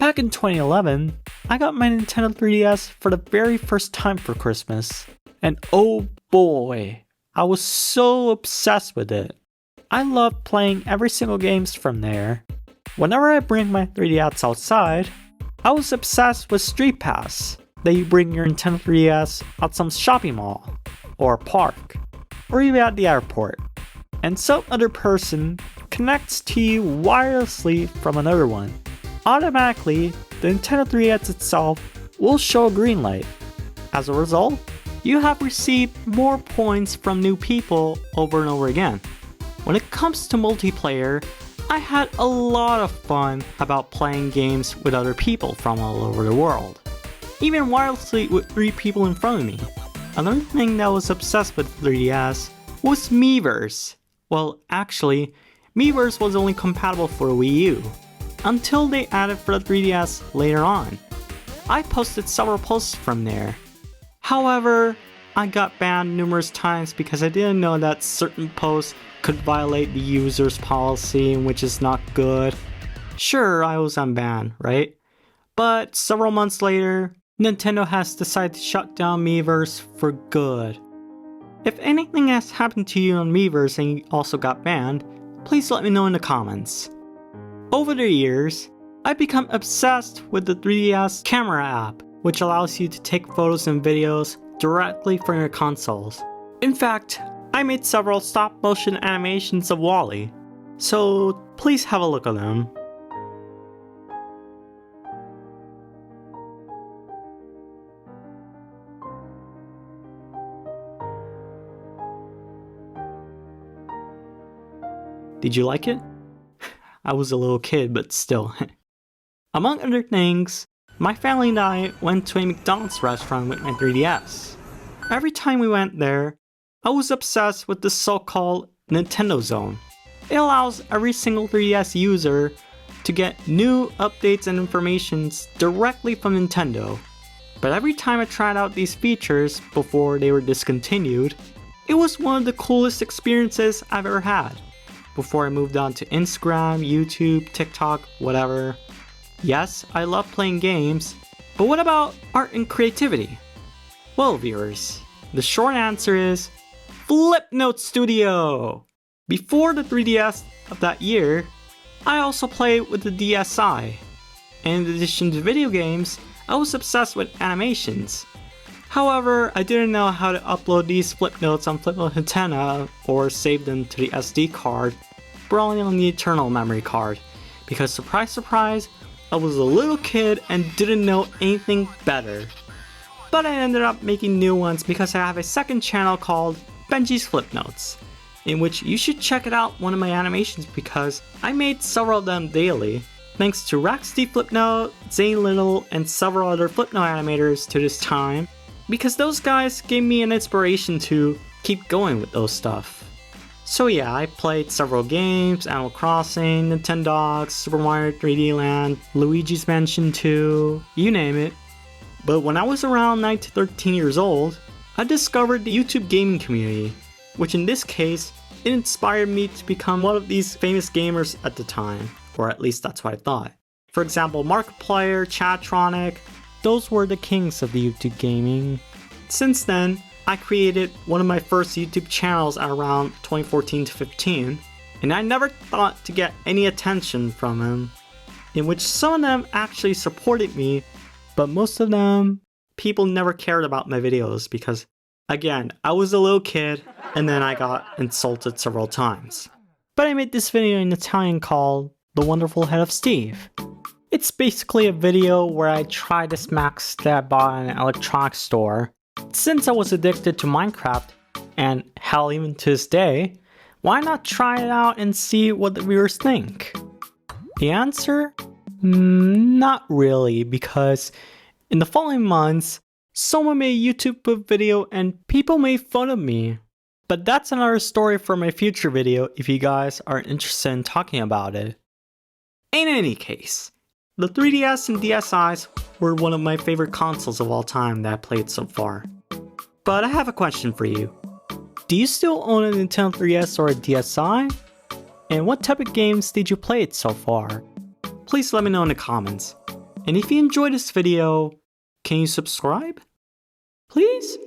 Back in 2011, I got my Nintendo 3DS for the very first time for Christmas. And oh boy, I was so obsessed with it. I loved playing every single games from there. Whenever I bring my 3DS outside, I was obsessed with StreetPass, that you bring your Nintendo 3DS at some shopping mall, or park, or even at the airport, and some other person connects to you wirelessly from another one. Automatically, the Nintendo 3DS itself will show a green light. As a result, you have received more points from new people over and over again. When it comes to multiplayer, I had a lot of fun about playing games with other people from all over the world, even wirelessly with 3 people in front of me. Another thing that was obsessed with 3DS was Miiverse. Well, actually, Miiverse was only compatible for Wii U, until they added for the 3DS later on. I posted several posts from there. However, I got banned numerous times because I didn't know that certain posts could violate the user's policy, which is not good. Sure, I was unbanned, right? But several months later, Nintendo has decided to shut down Miiverse for good. If anything has happened to you on Miiverse and you also got banned, please let me know in the comments. Over the years, I've become obsessed with the 3DS camera app, which allows you to take photos and videos directly from your consoles. In fact, I made several stop-motion animations of Wall-E, so please have a look at them. Did you like it? I was a little kid, but still. Among other things, my family and I went to a McDonald's restaurant with my 3DS. Every time we went there, I was obsessed with the so-called Nintendo Zone. It allows every single 3DS user to get new updates and informations directly from Nintendo. But every time I tried out these features before they were discontinued, it was one of the coolest experiences I've ever had. Before I moved on to Instagram, YouTube, TikTok, whatever. Yes, I love playing games, but what about art and creativity? Well, viewers, the short answer is Flipnote Studio! Before the 3DS of that year, I also played with the DSi. And in addition to video games, I was obsessed with animations. However, I didn't know how to upload these Flipnotes on Flipnote Antenna or save them to the SD card, but only on the internal memory card, because surprise surprise, I was a little kid and didn't know anything better. But I ended up making new ones because I have a second channel called Benji's Flipnotes, in which you should check it out one of my animations because I made several of them daily, thanks to Raxty Flipnote, Zane Little, and several other Flipnote animators to this time, because those guys gave me an inspiration to keep going with those stuff. So yeah, I played several games, Animal Crossing, Nintendogs, Super Mario 3D Land, Luigi's Mansion 2, you name it. But when I was around 9 to 13 years old, I discovered the YouTube gaming community, which in this case, it inspired me to become one of these famous gamers at the time, or at least that's what I thought. For example, Markiplier, Chatronic, those were the kings of the YouTube gaming. Since then, I created one of my first YouTube channels at around 2014 to 15, and I never thought to get any attention from them, in which some of them actually supported me, but most of them, people never cared about my videos because, again, I was a little kid and then I got insulted several times. But I made this video in Italian called The Wonderful Head of Steve. It's basically a video where I try this Max that I bought in an electronics store. Since I was addicted to Minecraft, and hell even to this day, why not try it out and see what the viewers think? The answer? Not really, because in the following months, someone made a YouTube video and people made fun of me. But that's another story for my future video if you guys are interested in talking about it. In any case, the 3DS and DSi's were one of my favorite consoles of all time that I played so far. But I have a question for you. Do you still own a Nintendo 3DS or a DSi? And what type of games did you play it so far? Please let me know in the comments. And if you enjoyed this video, can you subscribe? Please?